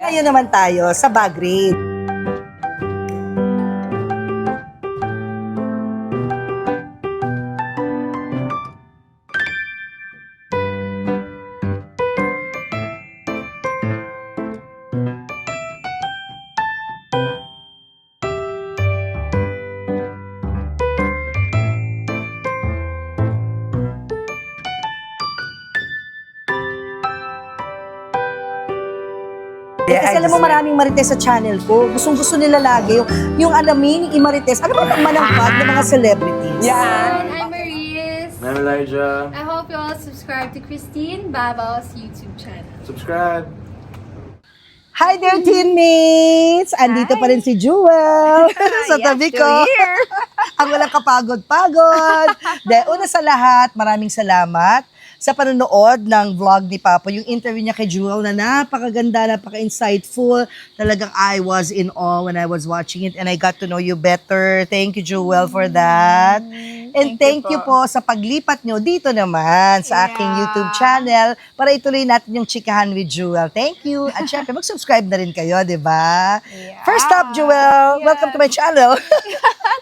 Ngayon naman tayo sa bag raid. Kasi alam mo, maraming marites sa channel ko. Gustong-gusto nila lagi yung alamin, i-marites. Ano ba naman ang bag ng mga celebrities? Yeah. I'm Maurice. I'm Elijah. I hope you all subscribe to Christine Babao's YouTube channel. Subscribe. Hi there, teammates! Andito pa rin si Jewel sa tabi ko. Ang walang kapagod-pagod. Una sa lahat, maraming salamat sa panonood ng vlog ni Papa. Yung interview niya kay Jewel na napakaganda, napaka-insightful. Talagang I was in awe when I was watching it and I got to know you better. Thank you, Jewel, for that. And thank you po sa paglipat nyo dito naman sa aking YouTube channel para ituloy natin yung chikahan with Jewel. Thank you. At syempre, mag-subscribe na rin kayo, di ba? First up, Jewel, welcome to my channel.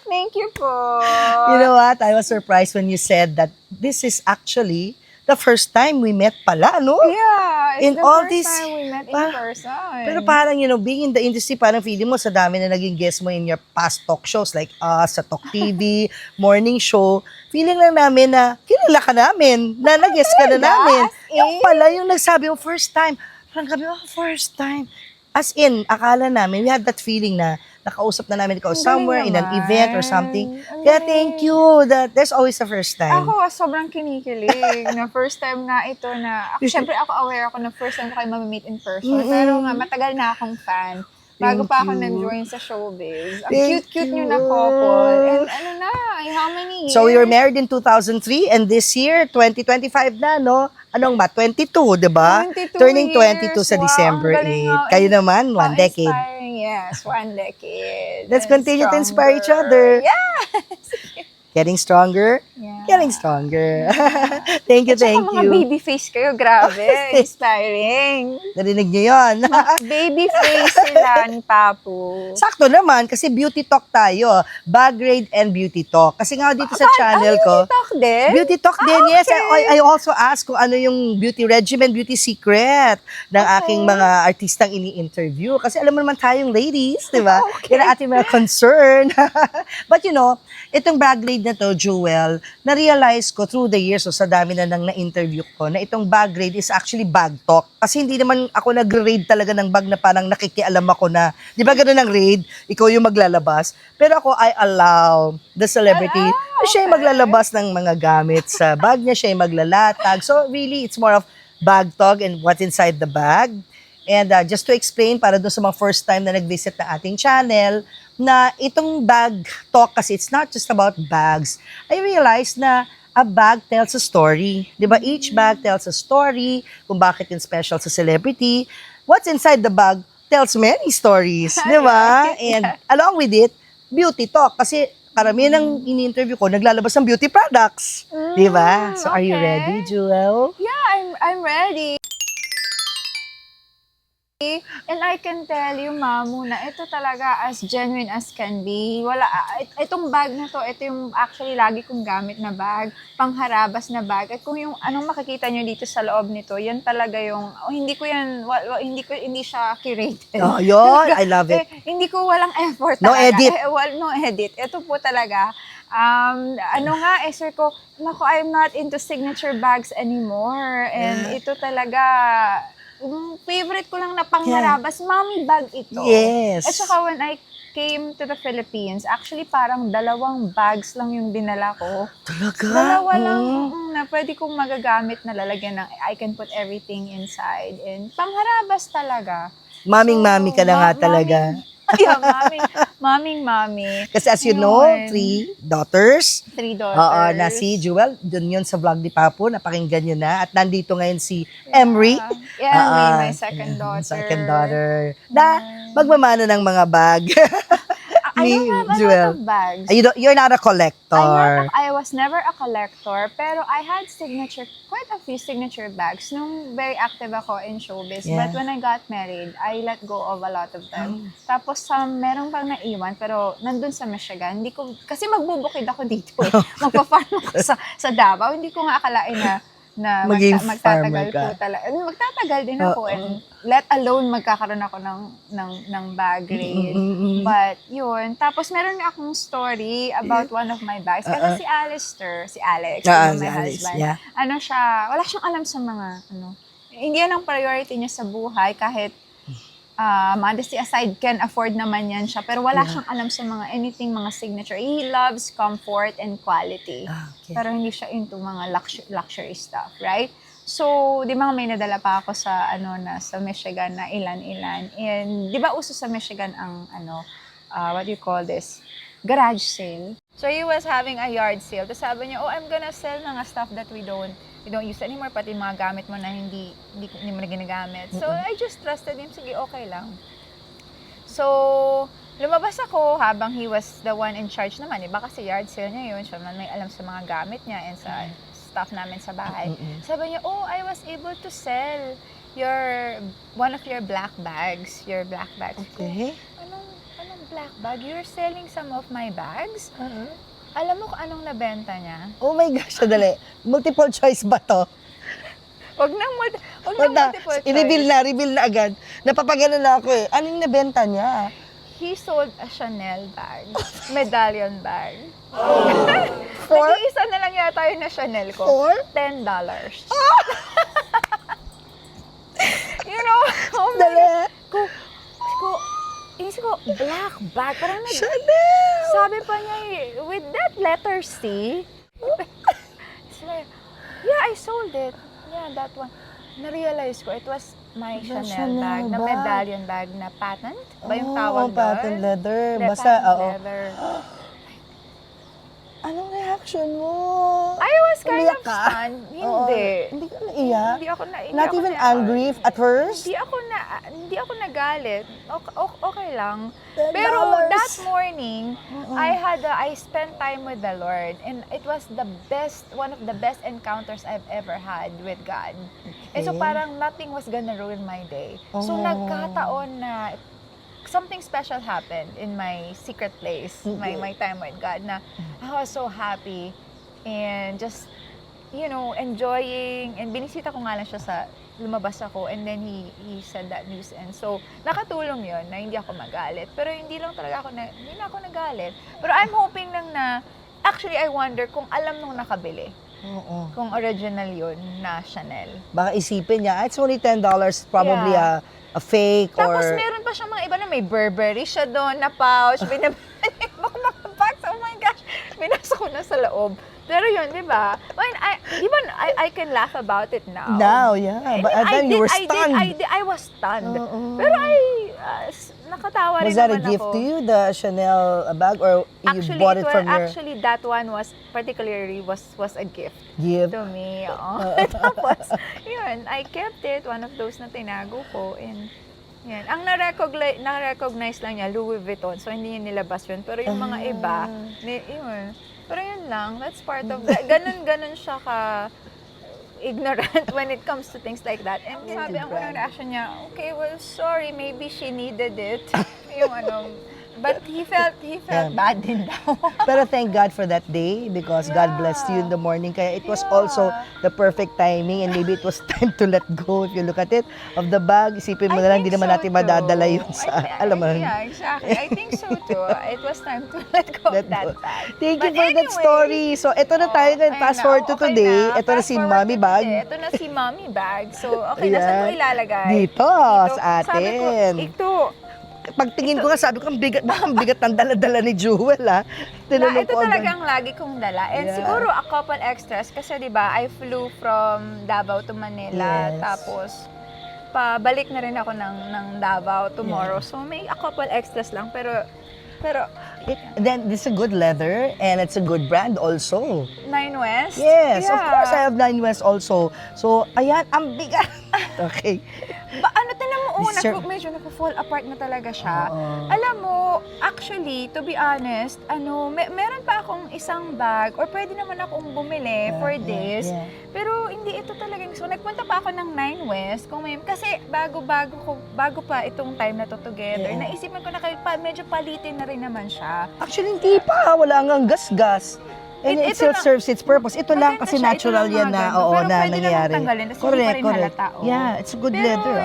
Thank you po. You know what? I was surprised when you said that this is actually the first time we met pala, no? Yeah, In it's the all first this- time we met in person. Pero parang, being in the industry, parang feeling mo sa dami na naging guest mo in your past talk shows like us, sa Talk TV, morning show, feeling lang namin na kilala ka namin, na nag-guest ka na namin. Yung pala, yung nagsabi mo, first time. Parang kami, first time. As in, akala namin, we had that feeling na nakausap na namin ikaw Ang somewhere in galing an event or naman. something. Ang Kaya galing. thank you that there's always a first time. Ako, sobrang kinikilig na first time nga ito na, syempre ako aware ako na first time ko kayo mamimit in person. Pero nga, matagal na akong fan. Bago Thank pa ako you. nag-join sa showbiz. Ang Thank cute-cute you. nyo na couple. And ano na, how many years? So, we were married in 2003 and this year, 2025 na, no? Anong ba? 22, di ba? 22 Turning years. 22 sa Wow, December ang galing 8. nga. Kayo naman, one decade. Inspiring, yes, 1 decade. Let's And continue to inspire each stronger. other. Yeah. Getting stronger. Yeah. Getting stronger. Thank you, At saka thank mga you. baby face kayo, grabe. Inspiring. Narinig niyo yun. Baby face sila ni Papu. Sakto naman, kasi beauty talk tayo. Bag raid and beauty talk. Kasi nga dito sa channel ko, TikTok din? beauty talk din, yes. okay. I also ask kung ano yung beauty regimen, beauty secret ng aking mga artistang ini-interview. Kasi alam mo naman tayong ladies, di ba? Okay. Yan ang ating mga concern. But itong bag raid na to, Jewel, na-realize ko through the years, sa dami na nang na-interview ko, na itong bag raid is actually bag talk. Kasi hindi naman ako nag-raid talaga ng bag na parang nakikialam ako na, di ba ganun ang raid? Ikaw yung maglalabas. Pero ako, I allow the celebrity na siya yung maglalabas ng mga gamit sa bag niya, siya yung maglalatag. So really, it's more of bag talk and what's inside the bag. And just to explain, para dun sa mga first time na nag-visit na ating channel, na itong bag talk kasi it's not just about bags. I realized na a bag tells a story. Di ba? Each bag tells a story kung bakit yung special sa celebrity. What's inside the bag tells many stories. Di ba? And along with it, beauty talk. Kasi karamihan ng ini-interview ko, naglalabas ng beauty products. Di ba? So are you okay. ready, Jewel? Yeah, I'm ready. And I can tell you, Mamu, na ito talaga as genuine as can be. Itong bag na to, ito yung actually lagi kong gamit na bag, pangharabas na bag. At kung yung anong makikita nyo dito sa loob nito, yan talaga yung, hindi siya curated. Oh, yun. I love it. Hindi ko walang effort No talaga. edit. No edit. Ito po talaga. Sir ko, naku, I'm not into signature bags anymore. And ito talaga, favorite ko lang na pangharabas, mommy bag ito. Yes. At saka when I came to the Philippines, actually parang 2 bags lang yung dinala ko. Talaga? 2 lang na pwede kong magagamit na lalagyan ng I can put everything inside. And pangharabas talaga. Maming-mami ka na nga talaga. Yeah, mami. Kasi as you know, 3 daughters. 3 daughters. Oo, na si Jewel, dun yun sa vlog ni Papo, napakinggan nyo na. At nandito ngayon si Emery. Yeah, Oo, my second daughter. Second daughter. Na magmamana ng mga bag. I me, I don't have a Jewel. lot of bags. You're not a collector. I was never a collector, pero I had quite a few signature bags nung very active ako in showbiz. Yeah. But when I got married, I let go of a lot of Oh. them. Tapos meron pang naiwan, pero nandun sa Michigan. Kasi magbubukid ako dito eh. Magpa-farm ako sa Davao. Hindi ko nga akalain na Maging magtatagal farmer ka. po talaga. Magtatagal din ako Oo. and let alone magkakaroon ako ng bag raid. Mm-mm. But yun, tapos meron akong story about one of my bags. Kasi si Alex, my Si Alex, husband, yeah. ano siya, wala siyang alam sa mga, hindi yan ang priority niya sa buhay kahit modesty aside, can afford naman yan siya. Pero wala siyang alam sa mga mga signature. He loves comfort and quality. Okay. Pero hindi siya into mga luxury stuff, right? So, di ba may nadala pa ako sa sa Michigan na ilan-ilan. And di ba uso sa Michigan ang what do you call this? Garage sale. So he was having a yard sale. Tapos sabi niya, I'm gonna sell mga stuff that we don't use anymore, pati mga gamit mo na hindi mo na ginagamit. So I just trusted him, sige, okay lang. So, lumabas ako habang he was the one in charge naman. Iba kasi yard sale niya yun. Siya man may alam sa mga gamit niya and sa stuff namin sa bahay. Sabi niya, I was able to sell one of your black bags. Your black bags. Okay. Anong black bag? You're selling some of my bags? Alam mo kung anong nabenta niya? Oh my gosh, dali. Multiple choice ba to? Wag na multiple choice. I-reveal na agad. Napapagano na ako eh. Anong nabenta niya? He sold a Chanel bag. Medallion bag. For? Nag-iisa na lang yata yun na Chanel ko. For? $10. You know, Dali. Inisip ko, black bag. Parang Chanel! sabi pa niya, with that letter C, yeah, I sold it. Yeah, that one. Na-realize ko, it was my The Chanel bag, na bag. medallion bag na patent. Ba yung tawag doon? Patent leather. Basta, Patent oo. leather. Anong reaction mo? I was kind Umiyak of ka? stunned. Oo. Hindi. Hindi ka naiyak? Hindi Not ako even na- angry at first? Hindi ako nagalit. Okay lang. $10. Pero that morning, I spent time with the Lord, and it was one of the best encounters I've ever had with God. And so Okay. parang nothing was gonna ruin my day. So Oh. nagkataon na something special happened in my secret place, my time with God, na I was so happy and just, enjoying, and binisita ko nga lang siya lumabas ako, and then he said that news, and so nakatulong yon na hindi ako magalit. Pero hindi na ako nagalit. Pero I'm hoping lang na, actually I wonder kung alam nung nakabili, Oo. kung original yun na Chanel. Baka isipin niya, it's only $10, probably a fake Tapos or... meron pa siyang mga iba na may Burberry siya doon na pouch, mga box, oh my gosh, binasa ko na sa loob. Pero yun, di ba? I can laugh about it now. Now, yeah. But then you were stunned. I was stunned. Oo. Pero nakatawa rin Was that a naman gift ako. to you, the Chanel bag, or you bought it from your Actually, that one was particularly was a gift gift? to me. Tapos, yun, I kept it. One of those na tinago ko. And, yan. Ang na-recognize lang niya, Louis Vuitton. So, hindi niya nilabas yun. Pero yung mga iba, yun. Pero yun lang, that's part of that. Ganun siya ignorant when it comes to things like that. And sabi, ang unang reaction niya, okay, well, sorry, maybe she needed it. But he felt bad din daw. Pero thank God for that day because God blessed you in the morning. Kaya it was also the perfect timing, and maybe it was time to let go. If you look at it, of the bag, isipin mo na lang, hindi naman natin madadala yun sa, alam mo. Yeah, exactly. I think so too. It was time to let go of that bag. Thank you But for that anyway, story. So, eto na tayo ngayon. ayun Fast na. forward to Okay today. na. Ito na Fast si forward Mommy to Bag. today. Ito na si Mommy Bag. So, okay, nasaan ko ilalagay? Dito, sa Sabi ko, atin. ito. Pagtingin ko nga, sabi ko, ang bigat ng dala-dala ni Jewel, ha? Tinanong Ito ko agad. talagang lagi kong dala. And Yeah. siguro a couple extras kasi 'di ba, I flew from Davao to Manila. Yes. Tapos pabalik na rin ako ng Davao tomorrow. So may a couple extras lang pero Then, this is a good leather, and it's a good brand also. Nine West? Yes, of Yeah. course, I have Nine West also. So, ayan, ang bigat. Okay. Tinan mo, Oo, This is medyo nagpo-fall apart na talaga siya. Oo. Alam mo, actually, to be honest, meron pa akong isang bag or pwede naman akong bumili for this. Yeah. Pero hindi ito talagang so nagpunta pa ako ng 9 West kasi bago pa itong time na to together. Yeah. Naisipan ko na medyo palitin na rin naman siya. Actually, hindi pa. Wala nga gas-gas. And it still lang- serves its purpose. Ito lang Maganda kasi siya, ito natural lang yan mga na, ganito. oo, Pero na pwede nangyayari. namang tanggalin, kasi hindi pa rin halata, oo. Yeah, it's a good Pero leather.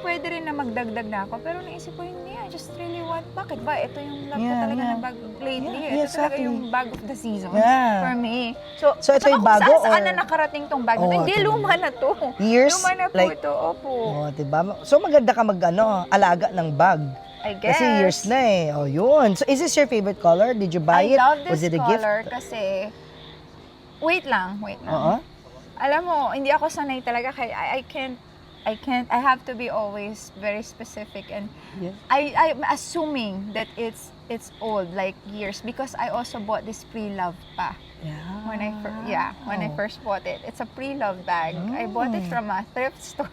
pwede rin na magdagdag na ako. Pero naisip ko, hindi, I just really want, bakit ba? Ito yung love ko Yeah, talaga yeah. ng bag lately. Yeah, Ito talaga exactly. yung bag of the season Yeah. for me. So, ito saka yung bago, kung saan or- na nakarating tong bag na to. Oo, Hindi, ito luma na to. Years? Luma na po Like- ito, opo. Oh, diba? So maganda ka alaga ng bag. I guess. Kasi years na eh. Oh, yun. So is this your favorite color? Did you buy I it? love Was this it a gift? color kasi, wait lang. Oo. Alam mo, hindi ako sanay talaga kaya I can't, I have to be always very specific and Yeah. I'm assuming that it's old, like years, because I also bought this pre-love pa. Yeah. When I first bought it. It's a pre-love bag. I bought it from a thrift store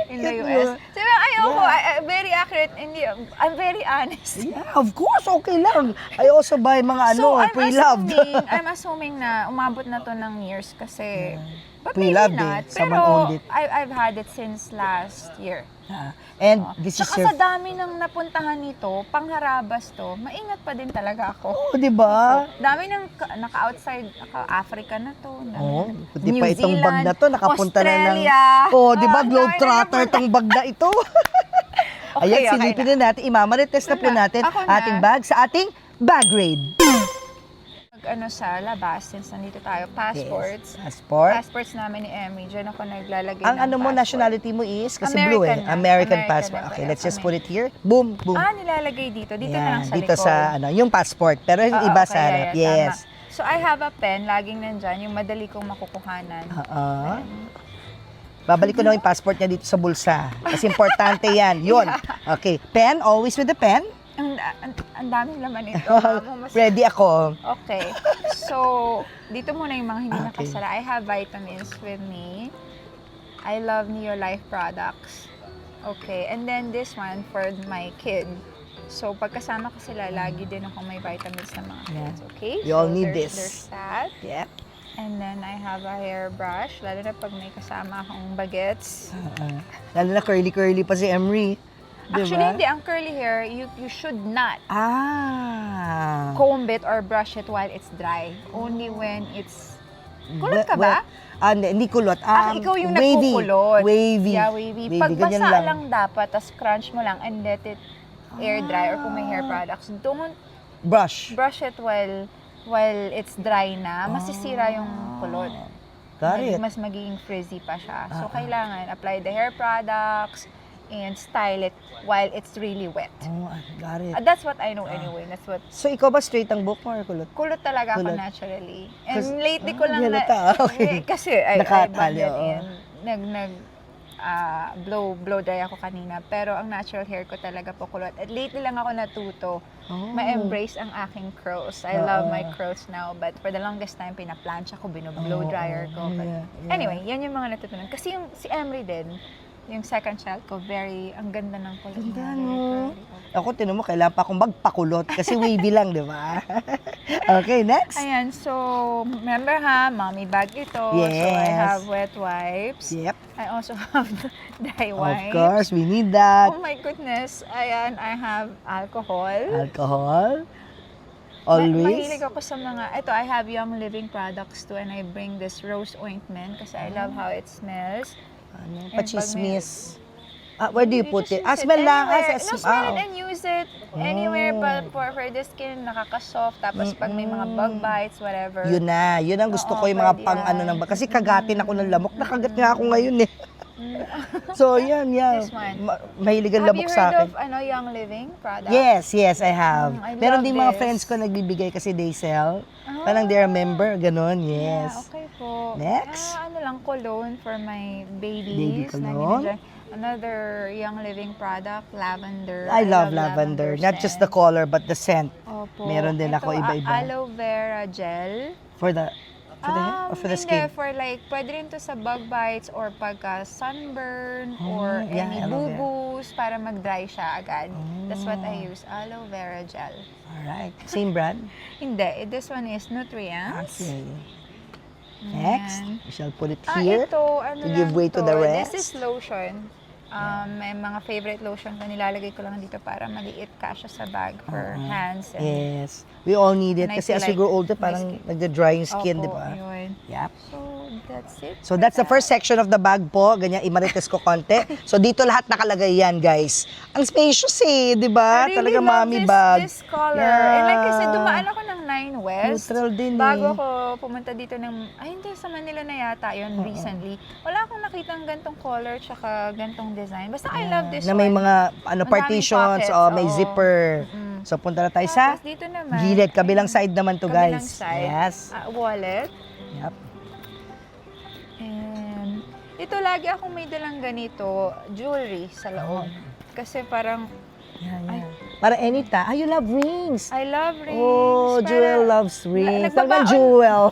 in the Cute US. mo. So, ayoko, very accurate, hindi, I'm very honest. Yeah, of course. Okay lang. I also buy mga pre-loved. I'm assuming na umabot na to ng years kasi, but Pre-loved maybe eh. not. Someone Pero owned it. I've had it since last year. Yeah. And this is Tsaka your... sa dami ng napuntahan nito, pangharabas to, maingat pa din talaga ako. Oh, di ba? Dami ng naka-outside, naka-Africa na to. Oh, di New pa itong bag Zealand, na to, nakapunta Australia. na ng... Oh, di ba? Ang dami Globetrotter na tong bag na ito. Ayan, silipin na natin. Imamarites na po Wala. natin Ako na. ating bag sa ating bag raid. Sa labas, since nandito tayo, passports. Yes. Passport. Passports namin ni Emmy. Diyan ako naglalagay Ang ng ano mo, passport. nationality mo is? Kasi American blue eh. na. American American passport. na Okay, pala let's just kami. put it here. Boom, boom. Nilalagay dito. Dito na lang sa dito likod. sa yung passport. Pero yung iba sa harap. yeah, Yes. tama. So, I have a pen. Laging nandyan. Yung madali kong makukuhanan. Oo. Babalik ko na yung passport niya dito sa bulsa. Kasi importante yan. Yun. Okay. Pen, always with the pen. Ang daming laman ito. Mamo, Ready ako. Okay. So, dito muna yung mga hindi Okay. nakasara. I have vitamins with me. I love Neolife products. Okay. And then this one for my kid. So, pagkasama ko sila, lagi din ako may vitamins na mga kids. Okay? You all So, need this. There's that. Yeah. And then I have a hairbrush. Lalo na pag may kasama akong bagets. Lalo na curly-curly pa si Emery. Diba? Actually, hindi. Ang curly hair, you should not comb it or brush it while it's dry. Only when it's... Kulot ka ba? Hindi kulot. Ikaw yung wavy. nagkukulot. Wavy. Yeah, wavy. Pag ganyan basa lang dapat, tas crunch mo lang and let it air dry or kung may hair products. Don't Brush. brush it while it's dry na. Masisira yung kulot. Got it. Mas magiging frizzy pa siya. So, kailangan apply the hair products and style it while it's really wet. Oh, got it. That's what I know anyway. That's what So, ikaw ba straight ang buhok mo or kulot? kulot talaga ako Kulot. naturally. And Kasi- lately ko lang halata. Okay. kasi I Nakatali, banded oo. in. Blow dry ako kanina. Pero ang natural hair ko talaga po kulot. At lately lang ako natuto ma-embrace ang aking curls. I love my curls now. But for the longest time, pinaplansya ko, binoblow dryer ko. But Yeah. anyway, yan yung mga natutunan. Kasi yung si Emery din, yung second child ko, ang ganda ng kulot niya. Ganda, Very no? curly. Ako, tinan mo, kailangan pa akong magpakulot kasi wavy lang, di ba? Okay, next. Ayan, so, remember ha, mommy bag ito. So, I Yes. have wet wipes. Yep. I also have dry Of wipes. course, we need that. Oh my goodness. Ayan, I have alcohol. Alcohol. Always. Mahilig ako sa mga, ito, I have Young Living products too, and I bring this rose ointment kasi I love how it smells. Ano, And pachismis. Where do you put it? just use Smell it lang. anywhere. Sa No, smell it and use it anywhere, but for the skin, nakaka-soft. Tapos pag may mga bug bites, whatever. Yun na. Yun ang gusto Oo, ko, yung mga pwede pang yan. ano nang kasi kagatin ako ng lamok. Nakagat nga ako ngayon eh. So, yan. This one. Mahilig ang Have lamok you sa heard akin. of Young Living product? Yes, I have. I Meron love din mga this. friends ko nagbibigay kasi they sell. Parang they're a member, ganun, yes. Yeah, okay po. Next. Ano lang, cologne for my Baby babies. cologne. Another Young Living product, lavender. I love lavender. Not just the scent. color, but the scent. Opo. Meron din ako Ito, iba-iba. Aloe vera gel. For the For the hair or for the Hindi, skin? for like, pwede rin to sa bug bites or pagka sunburn or yeah, any aloe vera. boo-boos para mag-dry siya agad. That's what I Oh. use, aloe vera gel. Alright. Same brand? Hindi, this one is Nutrients. Okay. Next, Ayan. we shall put it here. Ito, ano to give lang way to the rest. This is lotion. May mga favorite lotion ko, nilalagay ko lang dito para maliit kasya sa bag for hands. And Yes. We all need it. And I Kasi as feel we grow like older, my parang skin- nagda-dry yung skin, Opo, di ba? yun. Yep. So, that's it. So that's the first section of the bag po. Ganyan, imarites ko konti. So dito lahat nakalagay yan, guys. Ang spacious eh, di ba? I really Talaga love mommy this, bag. this color. Yeah. And like I said, dumaan ako ng 9 West. Neutral din Bago eh. ako pumunta dito ng, hindi, sa Manila na yata yun recently. Wala akong nakitang gantong color tsaka gantong design. Basta I love this Na may one. mga Ang daming partitions, pockets, may oo. zipper. Mm. So punta na tayo sa Tapos dito naman. gilid. Kabilang side naman to, kabilang guys. side, Yes. wallet. Yep. And ito lagi akong may dalang ganito, jewelry sa loob. Kasi parang, Yeah. Para anytime. You love rings. I love rings. Oh, Para- Jewel loves rings. Talagang nagbabaon- Jewel.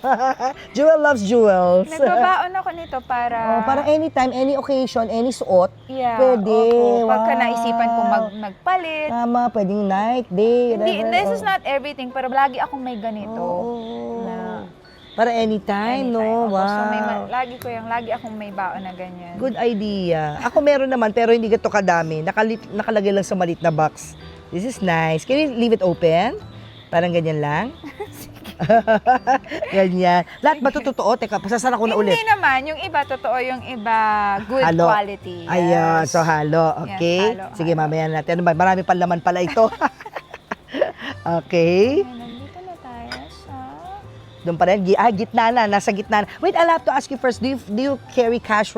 Jewel loves jewels. Nagbabaon ako nito para... Oh, para anytime, any occasion, any suot. Yeah, Pwede. opo. Pagka Wow. naisipan ko magpalit. Tama, pwedeng night, day, Hindi, whatever. this is not everything, pero lagi akong may ganito. Oh. Na- Para anytime, no? Anytime. Opo. Wow. So, lagi akong may baon na ganyan. Good idea. Ako meron naman, pero hindi gato kadami. Nakalagay lang sa maliit na box. This is nice. Can you leave it open? Parang ganyan lang. Ganyan. Lahat ba ito totoo? Teka, pasasara ko na ulit. Hindi naman. Yung iba, totoo. Yung iba, good Halo. quality. Yes. Ayan, so halo. Okay? Yes, halo, Sige, halo. mamaya natin. Ano ba? Marami pa laman pala ito. Okay. Ay, nandito na tayo sa... Doon pa rin. Gitna na. Nasa gitna na. Wait, I'll have to ask you first. Do you carry cash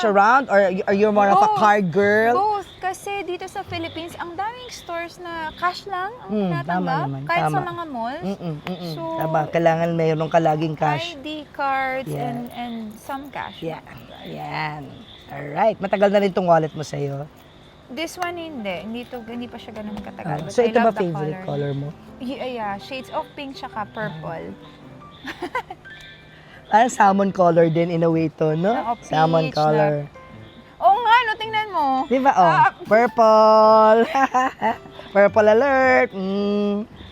around? Or you're more of a Both. card girl? Both. Kasi dito sa Philippines, ang daming stores na cash lang ang tinatanggap. tama naman, Kahit sa tama. mga malls. So, So, tama. Kailangan mayroon ka laging cash. ID cards Yeah. and some cash. Yeah. Ayan. Alright. Matagal na rin tong wallet mo sa'yo. This one hindi pa siya ganun katagal. But So, I ito ba love the favorite color mo? Yeah, shades of pink tsaka purple. Parang salmon color din in a way to, no? Oo, Salmon peach color. Oo nga, no, tingnan mo. Di ba? Oh, purple. Purple alert.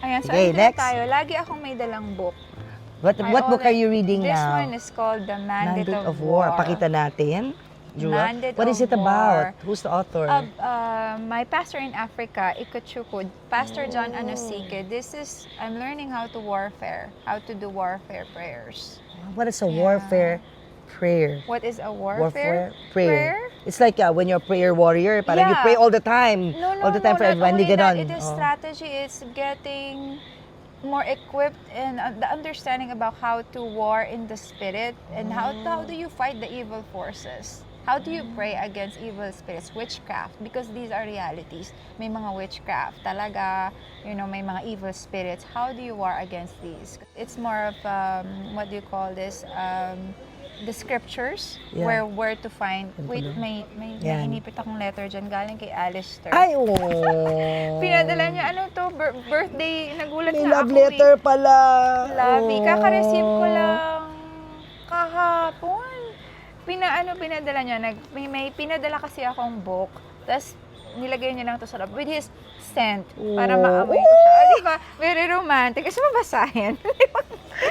Ayan, so Okay, ito na next. tayo. Lagi akong may dalang book. What book are you reading This now? one is called The Mandate, of War. Pakita natin. Jewel. Mandate What is of it about? War. Who's the author? My pastor in Africa, Ikuchukwu, Pastor John Anosike. I'm learning how to do warfare prayers. What is a warfare prayer? What is a warfare? prayer. It's like when you're a prayer warrior, parang you Yeah. pray all the time. No, all the time for not everyone. only Hindi that, ganon. it is Oh. strategy. It's getting more equipped and the understanding about how to war in the spirit and how do you fight the evil forces. How do you pray against evil spirits? Witchcraft, because these are realities. May mga witchcraft talaga, may mga evil spirits. How do you war against these? It's more of, what do you call this? The scriptures, Yeah. where to find. Wait, may Yan. inipit akong letter dyan galing kay Alistair. Ay, oh. Pinadala niya, birthday, nagulat May na love ako. letter pala. Lovey. Oh. Kaka-receive ko lang kahapon. Pinadala niya. May pinadala kasi akong book. Tapos, nilagay niya lang to sa loob with his scent para Oh. maamoy ko siya. Di ba? Very romantic. Kasi mabasahin.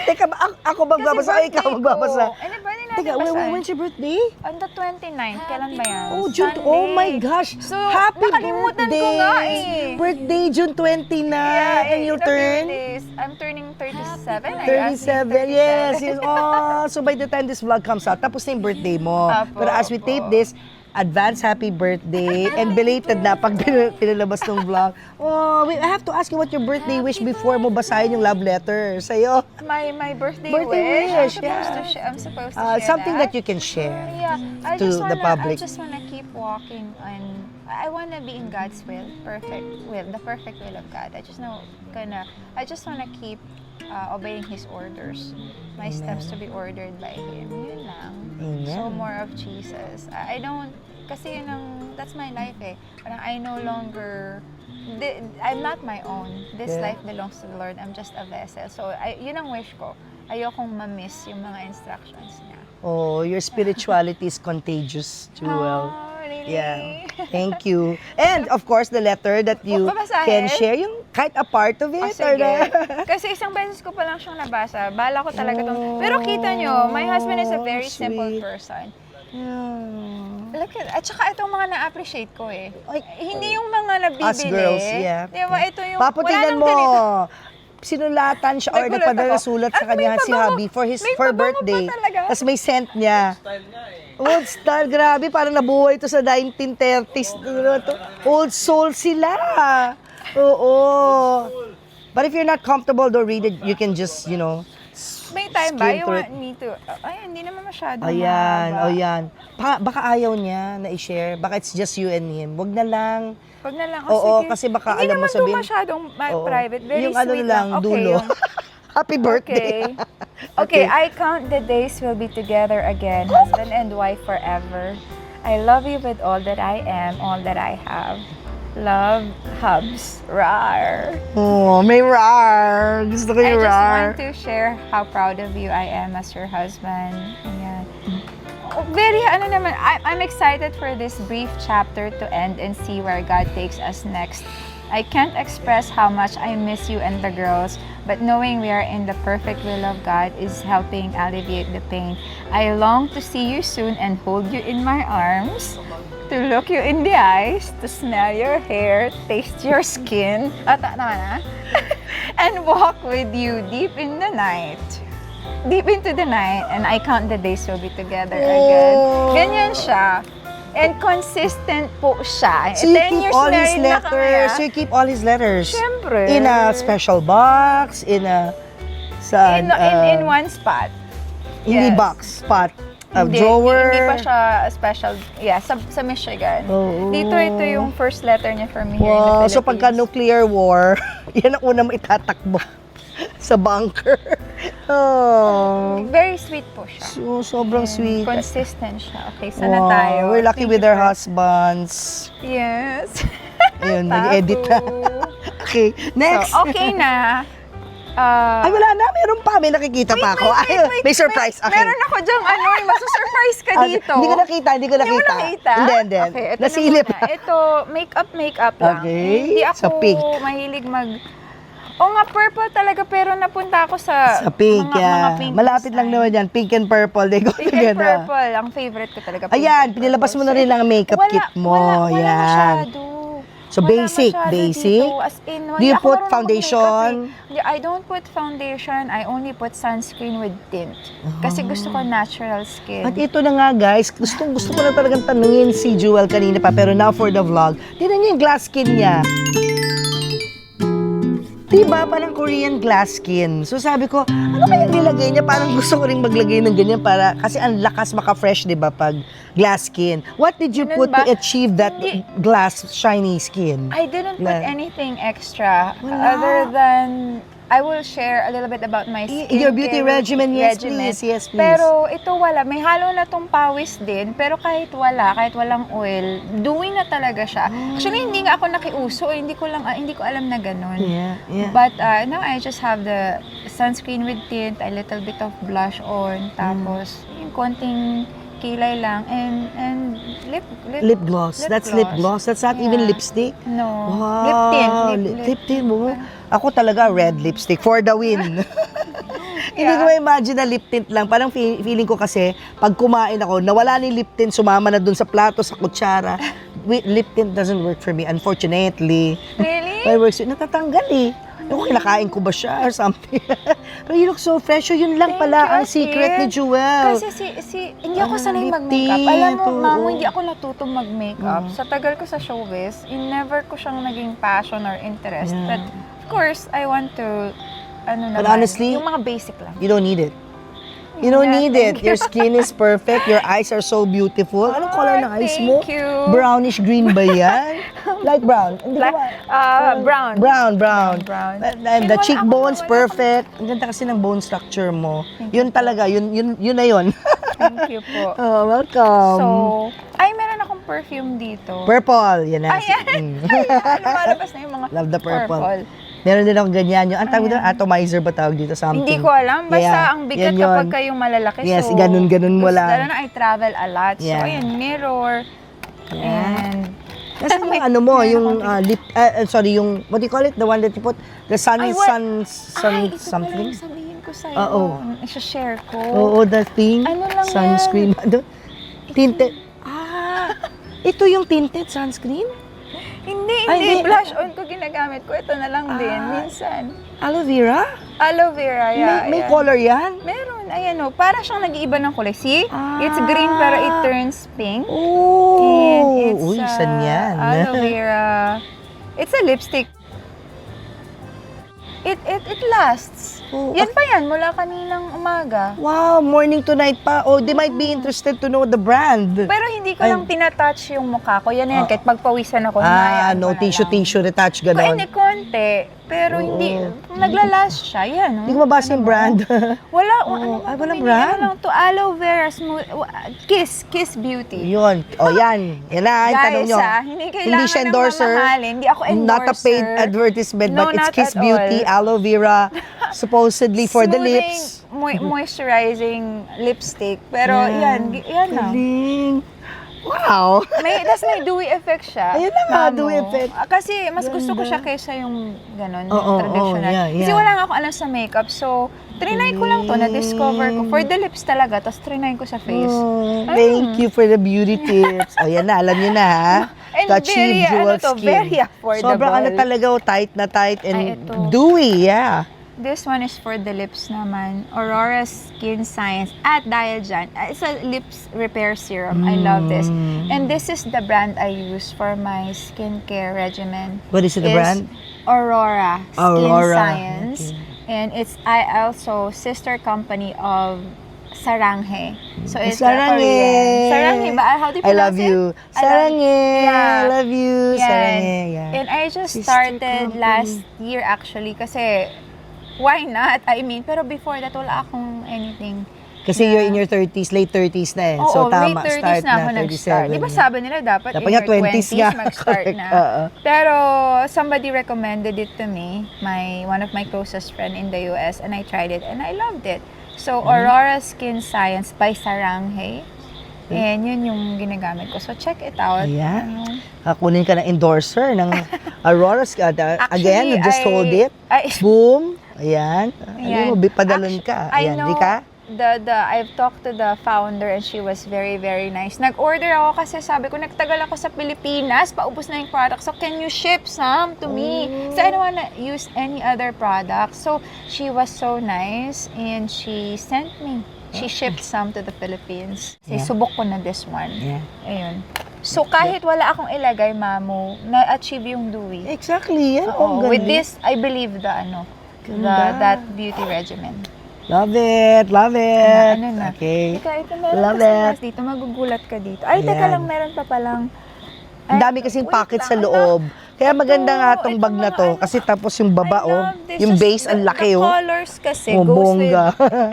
Teka, ako magbabasa? Ay, ikaw magbabasa? Ano ba natin Teka, basahin? when's your birthday? On the 29th. Kailan ba yan? Oh, June. Sunday. Oh my gosh. So, Happy nakalimutan birthday. ko nga eh. Birthday, June 29. And you look at turn? this. I'm turning 37. 37, yes. Oh, so by the time this vlog comes out, tapos na yung birthday mo. Apo, Pero as we apo. tape this, advance happy birthday and belated na pag pinalabas ng vlog. Oh, wait, I have to ask you what your birthday wish before mo basahin yung love letter sa'yo. My birthday, Birthday wish, I'm supposed to share Something that that you can share. Yeah, to the public. I just wanna keep walking and I wanna be in God's will, the perfect will of God. I just wanna keep obeying His orders. My steps to be ordered by Him. Yun lang. Amen. So more of Jesus. I don't, kasi that's my life eh. Parang I no longer, I'm not my own. This Yeah. life belongs to the Lord. I'm just a vessel. So yun ang wish ko. ayokong ma-miss yung mga instructions niya. Oh, your spirituality is contagious, Jewel. Oh, really? Yeah. Thank you. And of course, the letter that you Babasahin? can share, yung kahit a part of it. Oh, sige. Kasi isang beses ko pa lang siyang nabasa. Bala ko talaga tong... Pero kita nyo, my husband is a very simple sweet. person. Yeah. Look at saka itong mga na-appreciate ko eh. Ay, Hindi yung mga nabibili. Us girls, yeah. Di ba? Ito yung... Paputingnan wala nang mo. ganito. Sinulatan siya or Nagulat nagpadala ako. sulat sa At may kanya si pabango. hubby for his May for pabango pa birthday. talaga. Tapos may scent niya. Old style, grabe, parang nabuhay ito sa 1930s. Old soul sila. Oo. But if you're not comfortable to read it, you can just, May time ba? skim You through want me to... Ay, hindi naman masyado ayan, mahaba. o yan. Baka ayaw niya na i-share. Baka it's just you and him. Wag na lang. Wag na lang. Oo, sige. kasi baka hindi alam mo naman sabihin- to masyadong Oo. private. Very yung ano sweet lang, Okay, dulo. yung- Happy birthday. Okay, I count the days we'll be together again, husband and wife forever. I love you with all that I am, all that I have. Love, Hubs. Rar. Oh, may rar. Gusto ko I yung just rar. want to share how proud of you I am as your husband. Ayan. Very, I'm excited for this brief chapter to end and see where God takes us next. I can't express how much I miss you and the girls, but knowing we are in the perfect will of God is helping alleviate the pain. I long to see you soon and hold you in my arms, to look you in the eyes, to smell your hair, taste your skin, and walk with you deep in the night. Deep into the night, and I count the days we'll be together again. Oh. Ganyan siya. And consistent po siya. So you 10 keep years all his married na kami, letters. ah. So you keep all his letters. Siyempre. In a special box, in a saan, in one spot. hindi yes. box, spot, a Hindi, drawer. Hindi pa siya special. Yeah, sa Michigan. Oo. Dito, ito yung first letter niya from me here in the Wow, Philippines. so pagka nuclear war, yan ang una mo itatakbo sa bunker. Oh. Very sweet po siya. So, sobrang sweet. Consistent siya. Okay, sana Wow, tayo. we're lucky Thank with you our for- husbands. Yes. Ayun, nag-edit na. Okay, next. So, okay na. Ay, wala na. Meron pa. May nakikita pa ako. Ay, may surprise. Okay. Meron ako dyang masasurprise ka Ah, dito. Hindi ko nakita. Hindi mo nakita? Hindi. Okay, ito Nasilip. na muna. Ito, makeup lang. Okay, Hindi ako sa pink. mahilig Oo nga, purple talaga, pero napunta ako sa pink, mga yeah. pink Malapit lang design. naman yan. Pink and purple. They go Pink and together. purple, ang favorite ko talaga. Pink Ayan, and pinilabas mo purple. na rin ang makeup Wala- kit mo. Wala Yan. masyado. So, Wala basic, masyado basic. dito. As in, Do hindi you ako put marunong foundation? mag-makeup eh. I don't put foundation. I only put sunscreen with tint. Kasi gusto ko natural skin. At ito na nga guys, gusto ko na talagang tanungin si Jewel kanina pa, pero now for the vlog. Tignan niyo yung glass skin niya. Diba? Parang Korean glass skin. So sabi ko, ano kaya nilagay niya? Parang gusto ko rin maglagay ng ganyan para, kasi ang lakas maka-fresh, diba, pag glass skin. What did you Ganun put ba? to achieve that Hindi. glass shiny skin? I didn't put Na- anything extra Wala. other than I will share a little bit about my Your beauty regimen, yes, please. Yes, please. Pero ito wala, may halo na tong pawis din, pero kahit walang oil, dewy na talaga siya. Actually, hindi nga ako nakiuso, hindi ko alam na ganun. Yeah. But now I just have the sunscreen with tint, a little bit of blush on, tapos yung konting kilay lang, and Lip gloss. That's lip gloss. That's not even Yeah. lipstick. No. Wow. Lip tint. Lip tint mo. Ako talaga red lipstick for the win. Hindi ko ma-imagine na lip tint lang. Parang feeling ko kasi, pag kumain ako, nawala ni lip tint, sumama na dun sa plato, sa kutsara. Lip tint doesn't work for me, unfortunately. Really? It works, natatanggal eh. Yung kinakain ko ba siya or something. Pero you look so fresh. So yun lang Thank pala you, ang secret ni Sid. Jewel. Kasi hindi ako sanay lip mag-makeup. tint, Alam mo, oo. Mamo, hindi ako natutong mag-makeup. Sa tagal ko sa showbiz, never ko siyang naging passion or interest. Yeah. But of course, I want to, But honestly, yung mga basic lang. You don't need it. You don't Yeah, need it. thank Your skin is perfect. Your eyes are so beautiful. Anong color ng eyes mo? Thank you. Brownish green ba yan? Light brown. Hindi ko Brown. Brown. Brown. And the Wala cheekbones, ako- perfect. Ang ganda kasi ng bone structure mo. Yun talaga, yun na yun. Thank you po. Oh, welcome. So, meron akong perfume dito. Purple, yan na. Ayan. Ayan, lumalabas na yung mga Love the purple. Meron din ako ganyan. Yung, ang tawag doon, atomizer ba tawag dito? Something. Hindi ko alam. Basta Yeah, ang bigat yan yun. kapag kayong malalaki. Yes, so, ganun-ganun mo lang. Lalo na I travel a lot. So, Yeah. ayan, mirror. Yeah. And, Nasaan May- yung ano mo, meron yung akong lip, sorry, yung, what do you call it? The one that you put, the sun, Ay, what? sun, ito something? pala yung sabihin ko sa'yo. Oo. Isa-share ko. Oo, the thing. Ano lang sunscreen. Ano? Tinted. Ah, Ito yung tinted sunscreen? hindi, Ay, hindi. hindi. Blush on ko ginagamit ko. Ito na lang din, minsan. Aloe vera? Aloe vera, yeah. May ayan. color yan? Meron, ayan o. Para siyang nag-iiba ng kulay. See? It's green pero it turns pink. Oh! And it's Uy, san yan? aloe vera. It's a lipstick. It lasts. Oh, Yan pa yan, mula kaninang umaga. Wow, morning to night pa. Oh, they might be interested to know the brand. Pero hindi ko Ay. lang tinatouch yung mukha ko. Yan na yan, kahit pagpawisan ako. hinahayaan No ko na tissue retouch, lang. gano'n. Hindi, konti. Pero Oo. hindi, naglalast siya. Yan. Hindi ko mabasa yung brand. Wala, Ay, walang bumili, brand? Ano lang to, aloe vera, smooth, Kiss Beauty. Yun. O, yan. Yan na, yung tanong Guys, nyo. hindi kailangan siya ng endorser. mamahalin. Hindi ako endorser. Not a paid advertisement, No, but it's not Kiss at Beauty, all. aloe vera, supposedly for the Smoothing, lips. Moisturizing lipstick. Pero yan na. Galing. Wow. Tas may dewy effect siya. Ayun na nga, Mamo. dewy effect. Kasi mas gusto ko Ganda. siya kaysa yung gano'n, Oo, yung traditional. yeah. Kasi wala nga ako alam sa makeup. So, trinay ko lang to, na-discover ko. For the lips talaga, tapos trinay ko sa face. Oh, thank you for the beauty tips. O, yan na. Alam nyo na, ha? And To achieve very, jewel ano to, skin. very affordable. Sobrang ano talaga, tight na tight and Ay, ito. dewy, yeah. This one is for the lips naman. Aurora Skin Science at Dialgen. It's a lips repair serum. I love this. And this is the brand I use for my skincare regimen. What is it, the brand? Aurora Skin Aurora. Science. And it's also sister company of Saranghe. So it's Saranghe. Korean. Saranghe ba? How do you I pronounce love it? you. Saranghe. Yeah. I love you. Yan. Saranghe. Yeah. And I just Sister started company. last year actually kasi why not? I mean, pero before that wala akong anything. Kasi you're in your 30s, late 30s na eh. Oo, So tama, late 30s start na ako 37. nag-start. Di ba sabi nila dapat in nga your 20s nga. mag-start Correct. na. Oo. Pero somebody recommended it to me, one of my closest friend in the US, and I tried it and I loved it. So, Aurora Skin Science by Saranghe. And yun yung ginagamit ko. So, check it out. Ayan. Kunin ka na endorser ng Aurora. Again, Actually, just hold it. Boom. Ayan. Ano mo, padalon ka. I Ayan, know di ka? I've talked to the founder and she was very, very nice. Nag-order ako kasi sabi ko, nagtagal ako sa Pilipinas, paubos na yung product. So, can you ship some to me? So, I don't wanna use any other product. So, she was so nice and she sent me. She shipped some to the Philippines. Kasi Yeah. subok ko na this one. Yeah. Ayun. So, kahit wala akong ilagay, Mamo, na-achieve yung dewy. Exactly. Yan. Oo. Ang With ganda. this, I believe Ganda. that beauty regimen. Love it. Love it. Ano na? Okay. Ika, ito meron Love kasi it. mas dito, magugulat ka dito. Ay, teka Ayan. lang, meron pa palang. Ang dami kasing wait pocket lang, sa ala. loob. Kaya Ito, maganda nga tong ito bag na mga to. ano. Kasi tapos yung baba, I love this. yung Just base, ang laki, the oh. colors kasi Oh, goes with, bongga.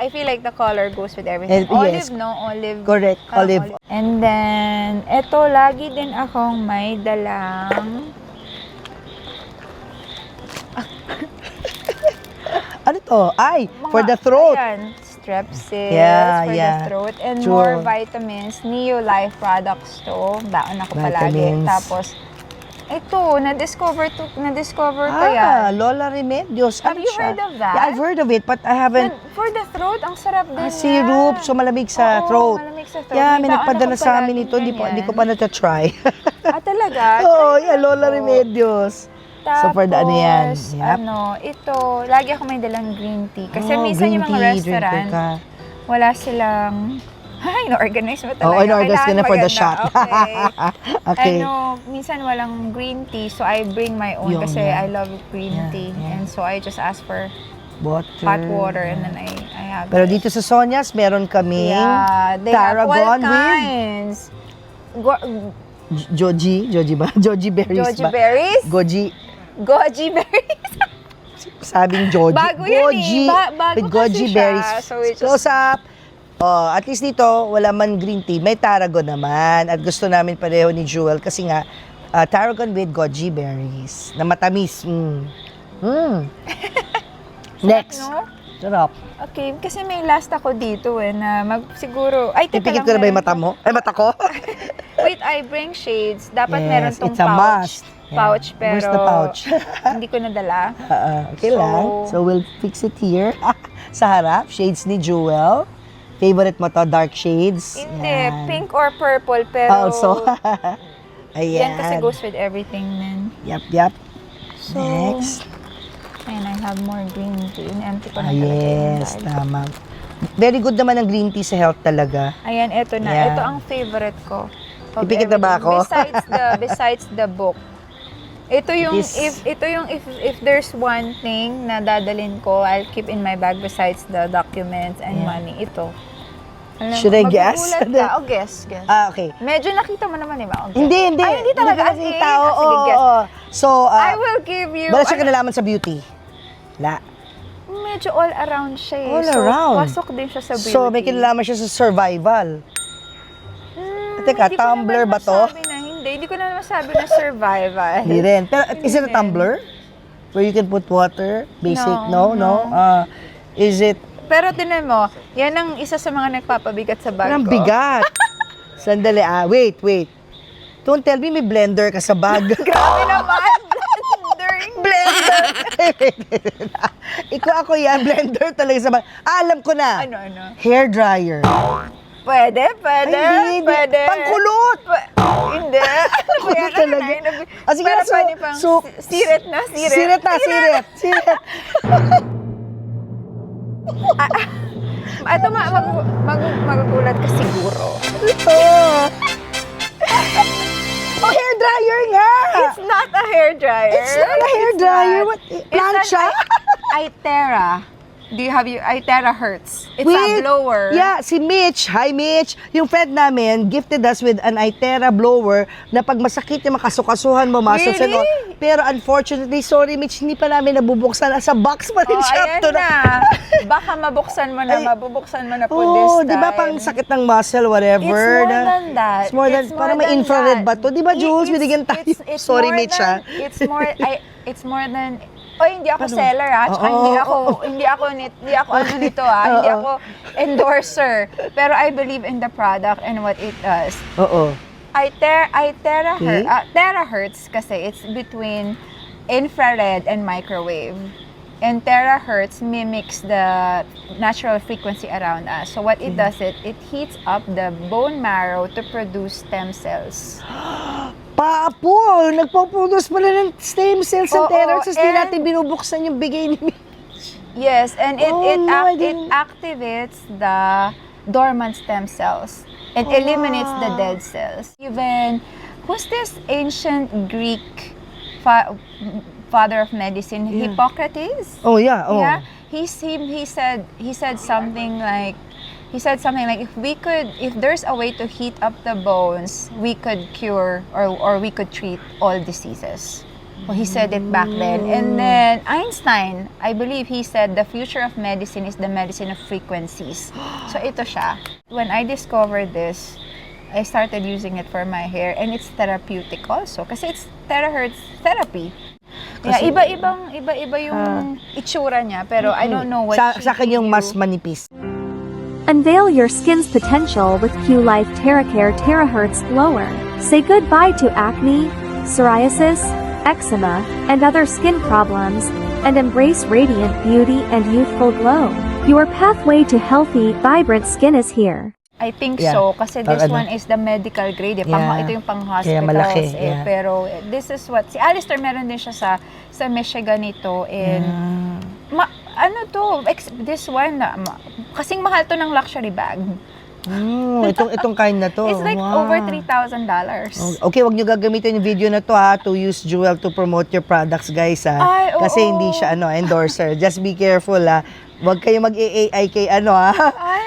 I feel like the color goes with everything. And, Olive, yes. no? Olive. Correct, Parang olive. And then, ito, lagi din akong may dalang. Ano to? Ay, for Mga- the throat. Ayan, Strepsils Yeah, for yeah. the throat. And Sure. more vitamins. Neo Life products to. Baon ako palagi. Vitamins. Tapos, ito, na-discover ko yan. Lola Remedios. Have Ano you siya? heard of that? Yeah, I've heard of it, but I haven't. For the throat, ang sarap din niya. Syrup, so malamig sa Oo, throat. malamig sa throat. Yeah, may baon nagpadala ako sa amin palaging ito. Hindi ko ganyan. pa na-try. Ah, talaga? Oo, Try yeah, mo Lola to. Remedios. Tapos, So, for the ano yan? Yep. ito, lagi ako may dalang green tea. Kasi Oh, minsan green yung mga tea, restaurant, drinker ka. wala silang, ay, no-organize mo talaga. Oo, in-organize ka na for the Kailangan shot. maganda. Okay. Minsan walang green tea, so I bring my own Yung, kasi yeah. I love green Yeah, tea. yeah. And so I just ask for Water. hot water and then I have Pero this. dito sa Sonia's, meron kaming Yeah, they have all Tarragon with kinds. Joji ba? Joji berries Goji ba? berries? Goji berries. Sabing Joji. Bago yan eh. Goji Bago with kasi Goji siya. berries. So we just- Close up. Oh, at least dito, wala man green tea. May Tarragon naman. At gusto namin pareho ni Jewel kasi nga, Tarragon with Goji berries. Na matamis. Next. No? Sarap. Okay, kasi may last ako dito na siguro, ay, teka Pipikit lang, ko na ba yung meron mata mo? Ay, mata ko? Wait, I bring shades. Dapat Yes, meron tong it's a must. pouch, Yeah. pero Where's the pouch? hindi ko nadala. Okay lang. So, we'll fix it here. Sa harap, shades ni Jewel. Favorite mo to, dark shades? Hindi, Yan. pink or purple, pero Also. Ayan. yan kasi goes with everything, man. Yep. So, Next. and I have more green tea. In-empty ko na talaga Yes, yung bag. tama. Very good naman ang green tea sa health talaga. Ayan, eto na. Yeah. Ito ang favorite ko. of Pipikit na ba everything. ako? Besides the book. Ito yung This- if there's one thing na dadalhin ko, I'll keep in my bag besides the documents and Yeah. money. Ito. Alam Should I mo, guess? magugulat ka. Oh, guess. Okay. Medyo nakita mo naman, di ba? Okay. Hindi. Ay, hindi talaga. Hindi ko As in, nakita. Oo, sige, guess. oo. So, I will give you... wala siya kinalaman sa beauty. La. Medyo all around siya eh. All so, around. pasok din siya sa beauty. So, may kinalaman siya sa survival. Teka, Hindi ko tumbler naman ba to? masabi na hindi ko na masabi na survival. Hindi rin. Pero, is it a Hindi rin. tumbler? Where you can put water? Basic? No, No? Is it... Pero tinan mo, yan ang isa sa mga nagpapabigat sa bag Parang ko. bigat. Wait. Don't tell me may blender ka sa bag. Grabe naman! Blender! Ako yan, blender talaga sa bag. Alam ko na. Ano? Hair dryer. Pwede. Ay, hindi. Pangkulot! Hindi. Ano ba yan? Talaga. Sige Pero na, so- pwede pang so- sirit na. Siret. Ito magugulat ka siguro. Oh, hair dryer nga! It's not a hair dryer. It's not a hair dryer. What? Plancha? Itera. Do you have your Itera Hertz? It's a blower. Yeah, si Mitch, hi Mitch, yung friend namin gifted us with an Itera blower na pag masakit yung makasukasuhan mo, muscles and all. Really? Pero unfortunately, sorry Mitch, hindi pa namin nabubuksan. Nasa box pa rin Oh, siya. ayan Ito na. Baka mabubuksan mo na po this Oh, time. di ba pang sakit ng muscle, whatever. It's more than that. It's more than, parang may infrared ba to? Di ba, Jules? Binigyan tayo. Sorry, Mitch, ha? It's more than, hindi ako seller, ha? Tsaka Oo. hindi ako ano nito, ha? Hindi ako endorser. Pero I believe in the product and what it does. Oo. Terahertz kasi it's between infrared and microwave. And terahertz mimics the natural frequency around us. So what it does, it heats up the bone marrow to produce stem cells. Papo, nagpo-produce pala ng stem cells ng Oo, terahertz. Tapos di and- natin binubuksan yung bigay ni Yes, and it Oh, no, I it didn't- activates the dormant stem cells and eliminates the dead cells. Even who's this ancient Greek father of medicine, Yeah. Hippocrates? Oh, yeah. Oh. Yeah, he said something like if there's a way to heat up the bones, we could cure or we could treat all diseases. Well, he said it back then. And then Einstein, I believe he said the future of medicine is the medicine of frequencies. So ito siya. When I discovered this, I started using it for my hair and it's therapeutic also kasi it's terahertz therapy. Yeah, Kasi- iba yung itsura niya pero I don't know what Sa akin yung you- mas manipis. Unveil your skin's potential with Q-Life TerraCare Terahertz Blower. Say goodbye to acne, psoriasis, eczema, and other skin problems, and embrace radiant beauty and youthful glow. Your pathway to healthy, vibrant skin is here. I think Yeah. so kasi Pang this ano? one is the medical grade. Yeah. Ito yung pang Kaya hospitals malaki, yeah. pero this is what si Alistair meron din siya sa Michigan ito and this one kasing mahal to ng luxury bag. Itong kind na to. It's like Wow. over $3,000. Okay, wag nyo gagamitin yung video na to ha to use Jewel to promote your products, guys ha. Ay, oo. Kasi hindi siya endorser. Just be careful ha. Wag kayo mag-AI kay Ay,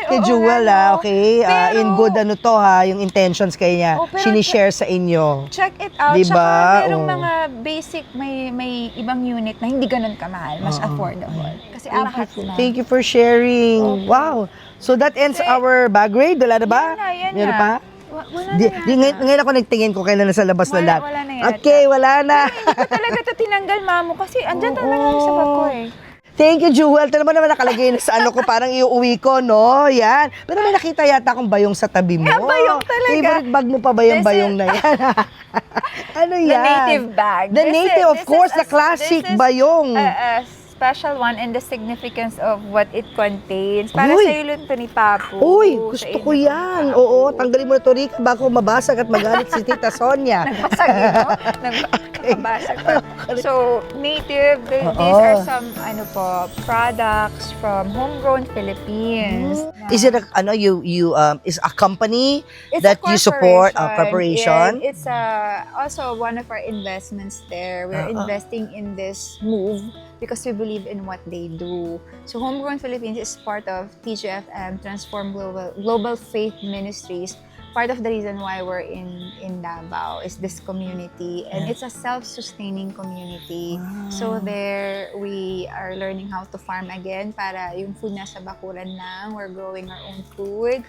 kay oo Jewel nga, ha, no. okay? Pero- In good to ha, yung intentions kayo niya. Oh, pero Sinishare sa inyo. Check it out. Diba? Tsaka merong Oo. mga basic, may ibang unit na hindi ganun kamahal. Mas affordable. Kasi arahat na. Thank you for sharing. Wow. So that ends our bag raid. Wala na ba? Yan Meron na. pa? Wala na yata. Ngayon ako nagtingin ko kailan nasa labas na lahat. Wala na yata. Okay, wala na. Hindi ko talaga ito tinanggal, Mamo, kasi andyan talaga yung sa bag ko eh. Thank you, Jewel. Ito naman nakalagay na sa ano ko, parang iuwi ko, no? Yan. Pero may nakita yata akong bayong sa tabi mo. Bayong talaga. Favorite bag mo pa ba yung This bayong na yan? Ano The yan? native bag. The This native, is- of this course, is the classic this is bayong. A special one and the significance of what it contains. Para Uy. sa iyo to ni Papu. Uy, sa gusto iyo ko to ni yan. Papu. Oo, tanggalin mo na to, Rick, bago mabasag at magalit si Tita Sonia. Nagbasag yun, no? Nagbasag pa. So, native, these Oo. are some products from Homegrown Philippines. Is it a, is a company It's that a you support, a corporation, corporation? and it's also one of our investments there. We're investing in this move because we believe in what they do. So Homegrown Philippines is part of TGFM, Transform Global Faith Ministries. Part of the reason why we're in Davao is this community, and it's a self-sustaining community. So there we are learning how to farm again para yung food nasa bakuran lang. We're growing our own food.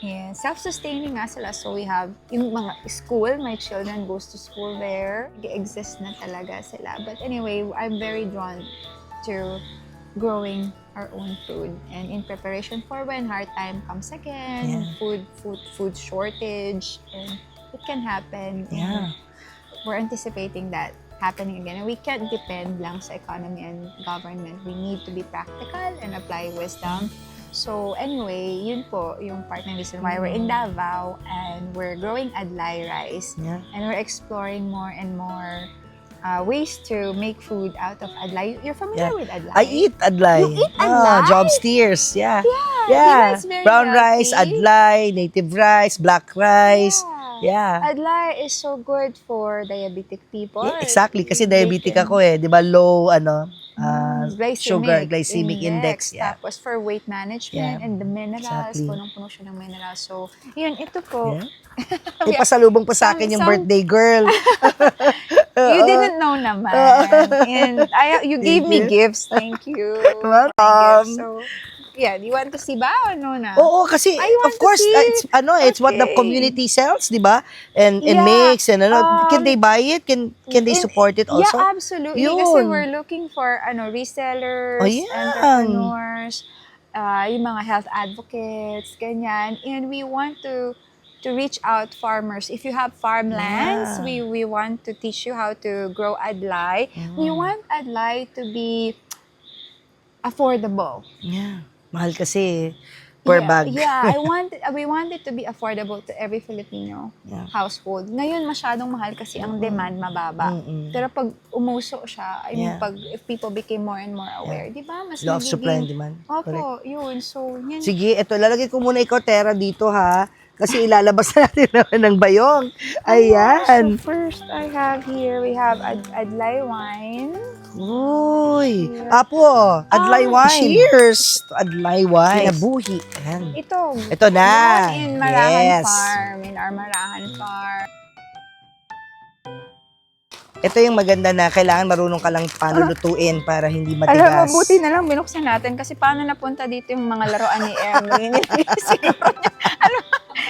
And self-sustaining nga sila. So we have yung mga school, my children goes to school there. Nag-exist na talaga sila. But anyway, I'm very drawn to growing our own food and in preparation for when hard time comes again, food shortage, and it can happen. Yeah. And we're anticipating that happening again. And we can't depend lang sa economy and government. We need to be practical and apply wisdom. So anyway, yun po yung part ng reason why we're in Davao and we're growing adlay rice. Yeah. And we're exploring more and more ways to make food out of adlay. You're familiar with adlay? I eat adlay. You eat adlay? Job steers, yeah. Yeah, it's very Brown rice, healthy. adlay, native rice, black rice. Yeah. Adlay is so good for diabetic people. Yeah, exactly, kasi They diabetic can- ako eh. Di ba, low, glycemic index. Yeah. Tapos for weight management Yeah. and the minerals, Exactly. punong-puno siya ng minerals. So, yun, ito po. Yeah. May pasalubong pa sa akin yung birthday girl. You didn't know naman. And you gave me gifts. Thank you. Welcome. So, yeah, do you want to see ba o no na? Oo, kasi I want of course to see. it's what the Okay. community sells, 'di ba? And Yeah. makes and can they buy it? Can they support it also? Yeah, absolutely. Yun. Kasi we're looking for resellers, Oh, yan. entrepreneurs, yung mga health advocates, ganyan. And we want to reach out farmers. If you have farmlands, we want to teach you how to grow adlay. We want adlay to be affordable. Yeah. Mahal kasi per bag. Yeah, we want it to be affordable to every Filipino household. Ngayon masyadong mahal kasi ang demand mababa. Pero pag umuso siya, I mean if people became more and more aware, 'di ba? Mas Law of supply and demand. Correct. Opo, yun. So, yan. Sige, eto lalagay ko muna ikaw Tera dito ha. Kasi ilalabas na natin naman ng bayong. Ayan. So first we have adlay wine. Uy. Apo, adlay wine. Cheers to adlay wine. Kinabuhi. Ayan. Ito na. Grown in Marahan Yes. Farm, in our Marahan Farm. Ito yung maganda na kailangan marunong ka lang paano lutuin para hindi matigas. Alam mo, buti na lang binuksan natin kasi paano napunta dito yung mga laruan ni Emily.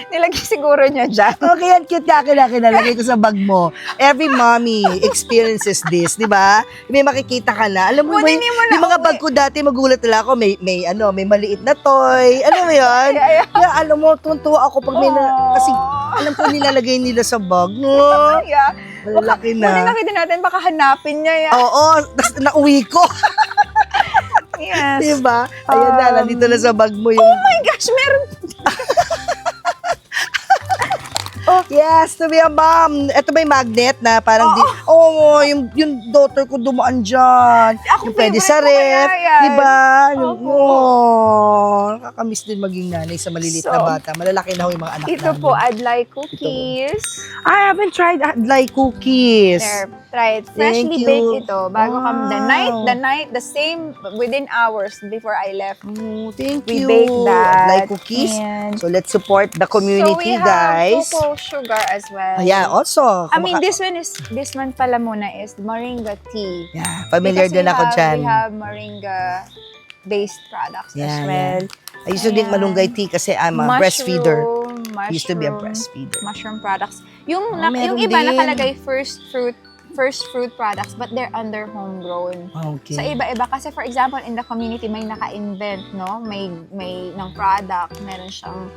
Nilagay siguro niya dyan. Okay, yan cute ka kinalagay ko sa bag mo. Every mommy experiences this, di ba? May makikita ka na. Alam mo ba, Kunin mo na yung mga uwi. bag ko dati, magulat nila ako, may maliit na toy. Alam mo yun? Yeah, alam mo, tuntua ako pag may kasi alam ko nilalagay nila sa bag. No? Yeah. Malalaki Kunin na. nakita natin, baka hanapin niya yan. Oo, tas nauwi ko. Yes. Diba? Ayan na, nandito na sa bag mo yung... Oh my gosh, meron. Yes, to be a mom. Ito ba yung magnet na parang yung daughter ko dumaan dyan. Ako Yung pwede favorite sa ko kaya ref. yan. Diba? Opo. Nakakamiss din maging nanay sa maliliit na So, bata. Malalaki na ho yung mga anak Ito namin. po, adlay cookies. I haven't tried adlay cookies. There, try it. Thank Freshly you. baked ito. Bago kami, Wow. the night, the same, within hours before I left. Oh, thank We you. baked that. Adlay cookies. And So let's support the community, so we guys. have cocoa sugar as well. Yeah, also. I mean, this one pala muna is moringa tea. Yeah, familiar Because din ako dyan. We have moringa-based products as Yeah, well. I used to drink Ayan. malunggay tea kasi I'm a breastfeeder. mushroom. He used to be a breastfeeder. Mushroom products. Yung, Oh, meron yung iba din. nakalagay first fruit products, but they're under homegrown. Okay. Sa iba-iba, kasi for example, in the community, may naka-invent, no? May ng product, meron siyang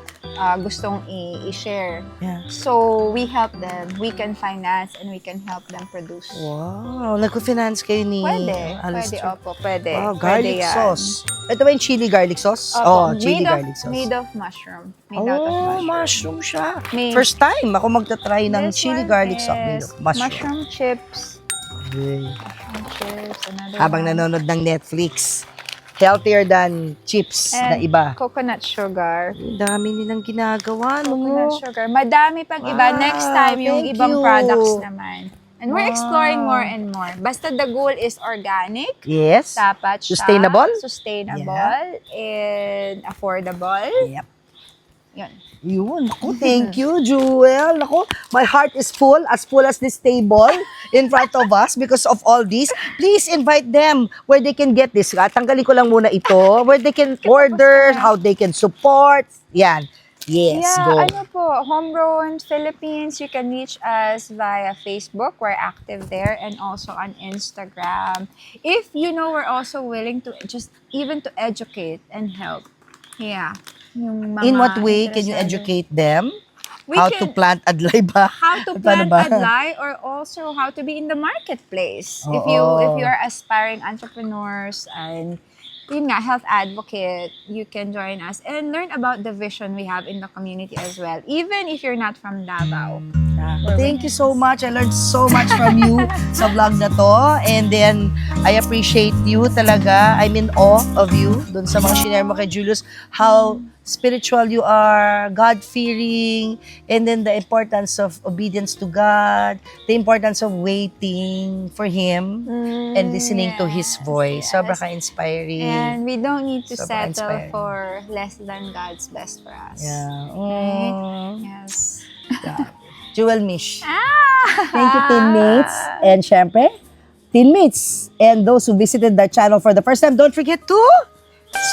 gustong i-share. Yeah. So, we help them. We can finance and we can help them produce. Wow, nagko-finance kayo ni Pwede. Alistair. Pwede, opo. Pwede. Wow, Pwede garlic yan. sauce. Ito ba yung chili garlic sauce? Opo, chili made of, garlic sauce. Made of mushroom. Made out of Oh, mushroom. mushroom siya. May- First time ako magta-try ng This chili one garlic sauce made is of mushroom. Mushroom chips. Okay. Mushroom chips. Another Habang one. nanonood ng Netflix, healthier than chips na And iba. coconut sugar. Ang dami nilang ginagawa, Coconut no? sugar. Madami pang iba. Wow, Next time, yung thank ibang you. products naman. And we're Wow. exploring more and more. Basta the goal is organic. Yes. Dapat siya Sustainable? Sustainable. And affordable. Yep. Yun. Yun. Ako, thank you, Jewel. Ako, my heart is full as this table in front of us because of all this. Please invite them where they can get this. Tanggalin ko lang muna ito. Where they can order, how they can support. Yan. Yes, Yeah, go. ano po, Homegrown Philippines, you can reach us via Facebook. We're active there and also on Instagram. If you know, we're also willing to just even to educate and help. Yeah. Yung mga In what way can you interesado. educate them? We How to can- plant adlay ba? How to Paano plant ba? adlay or also how to be in the marketplace. If Oo. you are aspiring entrepreneurs and yun nga, health advocate, you can join us and learn about the vision we have in the community as well, even if you're not from Davao. Thank you so much. I learned so much from you sa vlog na to. And then, I appreciate you talaga. I'm in awe of you dun sa mga shinare mo kay Julius. How spiritual you are, God-fearing, and then the importance of obedience to God, the importance of waiting for Him and listening to His voice. yes. Sobra ka-inspiring. And we don't need to Sobrang settle inspiring. for less than God's best for us. Yeah. Right? Mm. Yes. Jewel Mish. Ah! Thank you, teammates. And syempre, teammates and those who visited the channel for the first time, don't forget to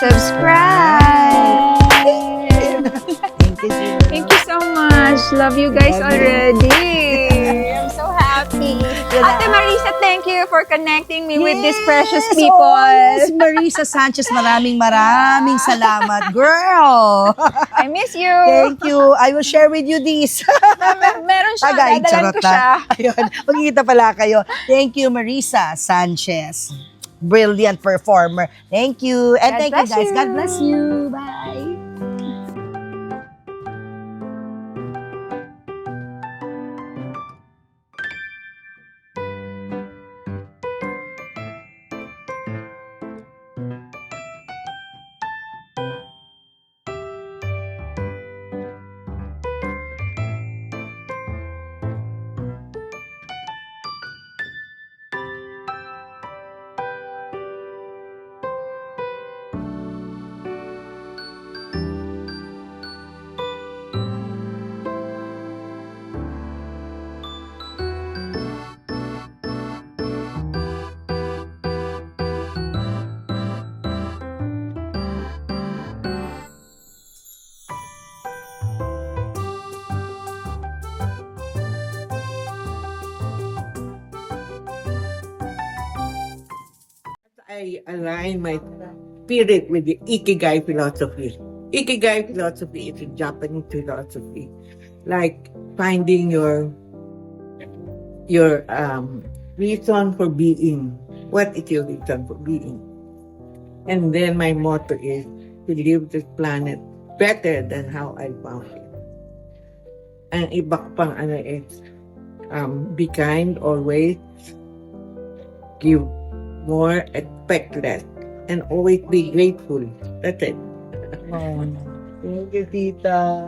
Subscribe! Thank you, Jewel. Thank you so much. Love you guys Love you. already. I'm so happy. Ate Marisa, thank you for connecting me with these precious Yes, people. oh, yes, Marisa Sanchez, maraming salamat, girl. I miss you. Thank you. I will share with you this. Meron siya. Tagay, Dadalan charot ko siya. lang. Ayun, magkikita pala kayo. Thank you, Marisa Sanchez. Brilliant performer. Thank you. And God thank you, bless guys. you. God bless you. Bye. I align my spirit with the Ikigai philosophy. Ikigai philosophy is a Japanese philosophy, like finding your reason for being. What is your reason for being? And then my motto is to live this planet better than how I found it. Ang iba ko pang ano is be kind always, give more, expect less, and always be grateful. That's it. Thank you, Tita.